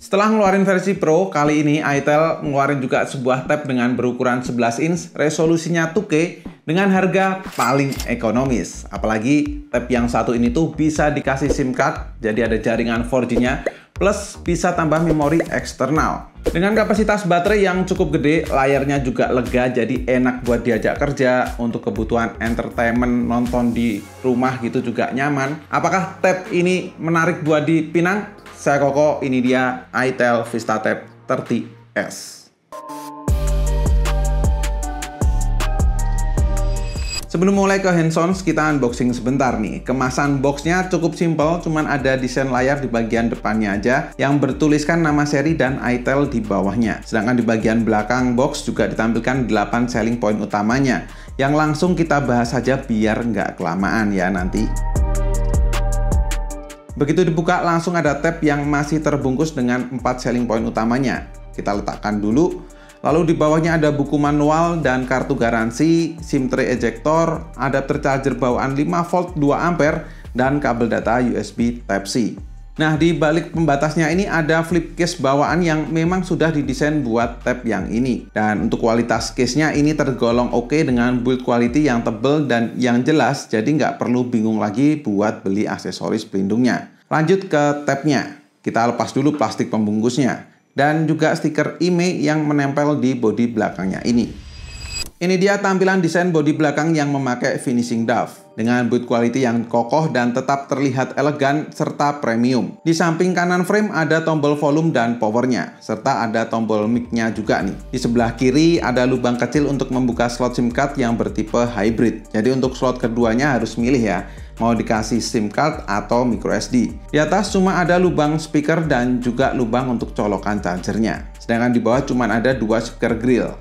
Setelah ngeluarin versi Pro, kali ini itel ngeluarin juga sebuah tab dengan berukuran 11 inch, resolusinya 2K dengan harga paling ekonomis. Apalagi tab yang satu ini tuh bisa dikasih SIM card, jadi ada jaringan 4G-nya, plus bisa tambah memori eksternal. Dengan kapasitas baterai yang cukup gede, layarnya juga lega, jadi enak buat diajak kerja, untuk kebutuhan entertainment, nonton di rumah gitu juga nyaman. Apakah tab ini menarik buat dipinang? Saya Koko, ini dia itel VistaTab 30S. Sebelum mulai ke hands-on, kita unboxing sebentar nih. Kemasan boxnya cukup simpel, cuman ada desain layar di bagian depannya aja yang bertuliskan nama seri dan itel di bawahnya. Sedangkan di bagian belakang box juga ditampilkan 8 selling point utamanya, yang langsung kita bahas saja biar nggak kelamaan ya nanti. Begitu dibuka, langsung ada tab yang masih terbungkus dengan 4 selling point utamanya. Kita letakkan dulu. Lalu di bawahnya ada buku manual dan kartu garansi, SIM tray ejector, adapter charger bawaan 5V 2A, dan kabel data USB Type-C. Nah, di balik pembatasnya ini ada flip case bawaan yang memang sudah didesain buat tab yang ini. Dan untuk kualitas case-nya ini tergolong oke dengan build quality yang tebal dan yang jelas, jadi nggak perlu bingung lagi buat beli aksesoris pelindungnya. Lanjut ke tabnya. Kita lepas dulu plastik pembungkusnya. Dan juga stiker IMEI yang menempel di bodi belakangnya ini. Ini dia tampilan desain bodi belakang yang memakai finishing dove dengan build quality yang kokoh dan tetap terlihat elegan serta premium. Di samping kanan frame ada tombol volume dan powernya, serta ada tombol mic-nya juga nih. Di sebelah kiri ada lubang kecil untuk membuka slot SIM card yang bertipe hybrid. Jadi untuk slot keduanya harus milih ya, mau dikasih SIM card atau micro SD. Di atas cuma ada lubang speaker dan juga lubang untuk colokan chargernya. Sedangkan di bawah cuma ada 2 speaker grill.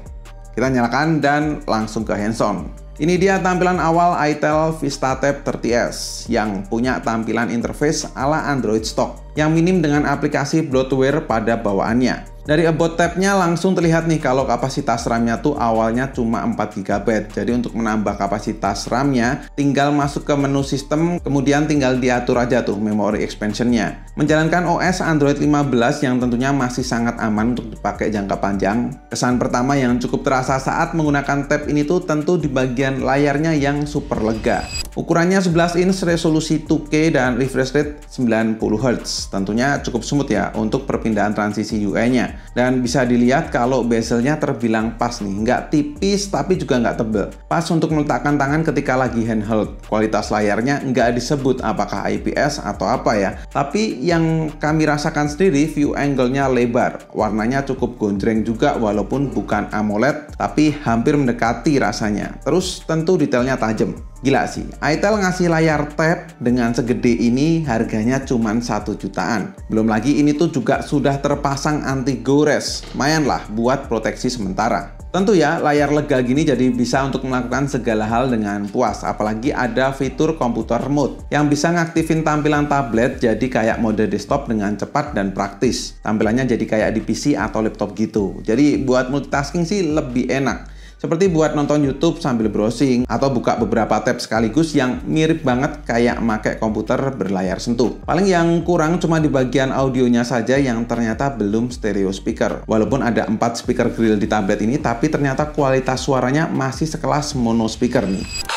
Kita nyalakan dan langsung ke hands-on. Ini dia tampilan awal itel VistaTab 30S yang punya tampilan interface ala Android stock yang minim dengan aplikasi bloatware pada bawaannya. Dari about tab-nya langsung terlihat nih kalau kapasitas RAM-nya tuh awalnya cuma 4GB. Jadi untuk menambah kapasitas RAM-nya tinggal masuk ke menu sistem, kemudian tinggal diatur aja tuh memory expansion-nya. Menjalankan OS Android 15 yang tentunya masih sangat aman untuk dipakai jangka panjang. Kesan pertama yang cukup terasa saat menggunakan tab ini tuh tentu di bagian layarnya yang super lega. Ukurannya 11 inch, resolusi 2K dan refresh rate 90Hz. Tentunya cukup smooth ya untuk perpindahan transisi UI-nya. Dan bisa dilihat kalau bezelnya terbilang pas nih, nggak tipis tapi juga nggak tebel. Pas untuk meletakkan tangan ketika lagi handheld. Kualitas layarnya nggak disebut apakah IPS atau apa ya. Tapi yang kami rasakan sendiri, view angle-nya lebar. Warnanya cukup gonjreng juga walaupun bukan AMOLED, tapi hampir mendekati rasanya. Terus tentu detailnya tajam. Gila sih, itel ngasih layar tab dengan segede ini harganya cuma 1 jutaan. Belum lagi ini tuh juga sudah terpasang anti gores. Lumayan lah buat proteksi sementara. Tentu ya, layar lega gini jadi bisa untuk melakukan segala hal dengan puas. Apalagi ada fitur komputer mode yang bisa ngaktifin tampilan tablet jadi kayak mode desktop dengan cepat dan praktis. Tampilannya jadi kayak di PC atau laptop gitu. Jadi buat multitasking sih lebih enak. Seperti buat nonton YouTube sambil browsing atau buka beberapa tab sekaligus yang mirip banget kayak pakai komputer berlayar sentuh. Paling yang kurang cuma di bagian audionya saja yang ternyata belum stereo speaker. Walaupun ada 4 speaker grill di tablet ini, tapi ternyata kualitas suaranya masih sekelas mono speaker nih.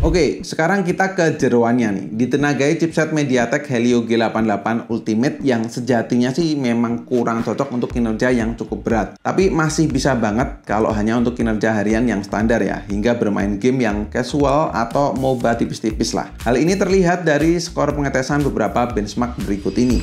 Oke, sekarang kita ke jeroannya nih. Ditenagai chipset MediaTek Helio G88 Ultimate yang sejatinya sih memang kurang cocok untuk kinerja yang cukup berat. Tapi masih bisa banget kalau hanya untuk kinerja harian yang standar ya, hingga bermain game yang casual atau MOBA tipis-tipis lah. Hal ini terlihat dari skor pengetesan beberapa benchmark berikut ini.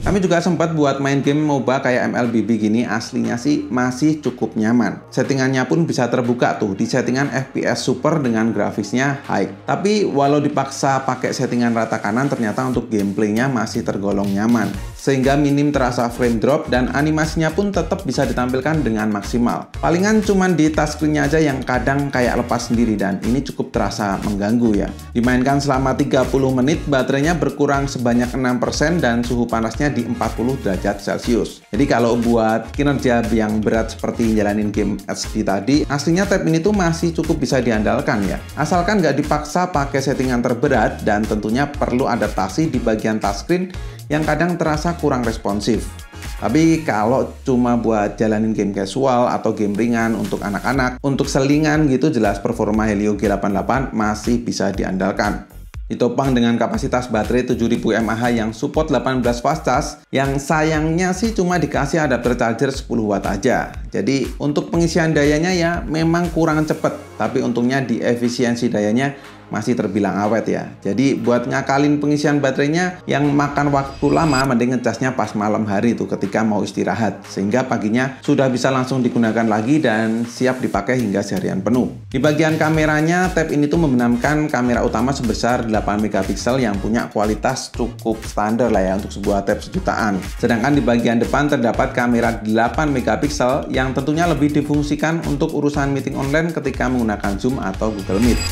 Kami juga sempat buat main game MOBA kayak MLBB gini, aslinya sih masih cukup nyaman. Settingannya pun bisa terbuka tuh di settingan FPS super dengan grafisnya high. Tapi walau dipaksa pakai settingan rata kanan, ternyata untuk gameplaynya masih tergolong nyaman. Sehingga minim terasa frame drop dan animasinya pun tetap bisa ditampilkan dengan maksimal. Palingan cuman di touchscreen-nya aja yang kadang kayak lepas sendiri dan ini cukup terasa mengganggu ya. Dimainkan selama 30 menit, baterainya berkurang sebanyak 6% dan suhu panasnya di 40 derajat Celcius. Jadi kalau buat kinerja yang berat seperti jalanin game HD tadi, aslinya tab ini tuh masih cukup bisa diandalkan ya. Asalkan nggak dipaksa pakai settingan terberat dan tentunya perlu adaptasi di bagian touchscreen yang kadang terasa kurang responsif. Tapi kalau cuma buat jalanin game casual atau game ringan untuk anak-anak, untuk selingan gitu jelas performa Helio G88 masih bisa diandalkan. Ditopang dengan kapasitas baterai 7000 mAh yang support 18 fast charge, yang sayangnya sih cuma dikasih adapter charger 10 watt aja. Jadi untuk pengisian dayanya ya memang kurang cepet, tapi untungnya di efisiensi dayanya masih terbilang awet ya. Jadi buat ngakalin pengisian baterainya yang makan waktu lama, mending ngecasnya pas malam hari tuh ketika mau istirahat, sehingga paginya sudah bisa langsung digunakan lagi dan siap dipakai hingga seharian penuh. Di bagian kameranya, tab ini tuh membenamkan kamera utama sebesar 8 megapiksel yang punya kualitas cukup standar lah ya untuk sebuah tab sejutaan. Sedangkan di bagian depan terdapat kamera 8 megapiksel yang tentunya lebih difungsikan untuk urusan meeting online ketika menggunakan Zoom atau Google Meet.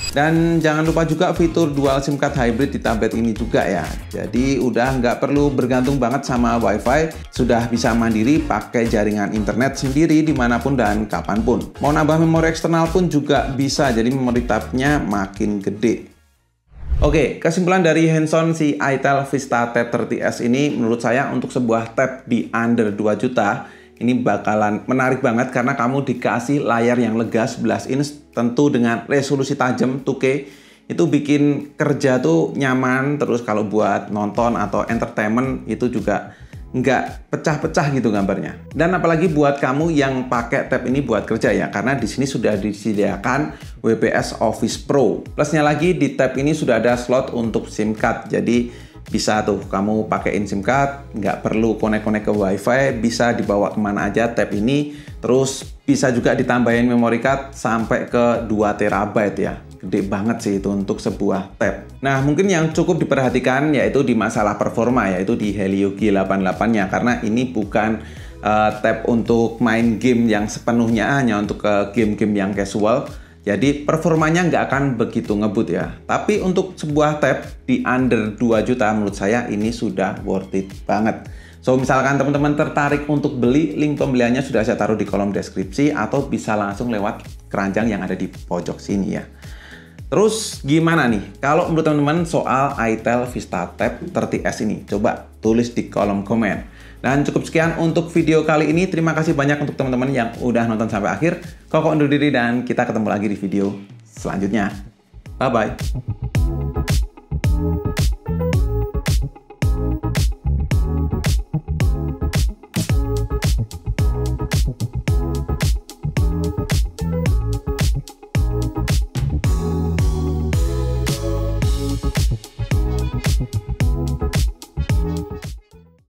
Dan jangan lupa juga fitur dual SIM card hybrid di tablet ini juga ya. Jadi udah nggak perlu bergantung banget sama WiFi, sudah bisa mandiri pakai jaringan internet sendiri dimanapun dan kapanpun. Mau nambah memori eksternal pun juga bisa, jadi memori tabnya makin gede. Oke, kesimpulan dari hands-on si ITEL Vista Tab 30S ini menurut saya untuk sebuah tab di under 2 juta ini bakalan menarik banget karena kamu dikasih layar yang lega 11 inch tentu dengan resolusi tajam 2K. Itu bikin kerja tuh nyaman, terus kalau buat nonton atau entertainment itu juga nggak pecah-pecah gitu gambarnya. Dan apalagi buat kamu yang pakai tab ini buat kerja ya, karena di sini sudah disediakan WPS Office Pro. Plusnya lagi di tab ini sudah ada slot untuk SIM card, jadi bisa tuh kamu pakein SIM card, nggak perlu konek-konek ke WiFi, bisa dibawa kemana aja tab ini. Terus bisa juga ditambahin memory card sampai ke 2 TB ya. Gede banget sih itu untuk sebuah tab. Nah, mungkin yang cukup diperhatikan yaitu di masalah performa, yaitu di Helio G88-nya, karena ini bukan tab untuk main game yang sepenuhnya hanya untuk ke game-game yang casual. Jadi performanya nggak akan begitu ngebut ya. Tapi untuk sebuah tab di under 2 juta menurut saya ini sudah worth it banget. So misalkan teman-teman tertarik untuk beli, link pembeliannya sudah saya taruh di kolom deskripsi atau bisa langsung lewat keranjang yang ada di pojok sini ya. Terus gimana nih kalau menurut teman-teman soal ITEL Vista Tab 30S ini? Coba tulis di kolom komen. Dan cukup sekian untuk video kali ini. Terima kasih banyak untuk teman-teman yang udah nonton sampai akhir. Koko undur diri dan kita ketemu lagi di video selanjutnya. Bye-bye.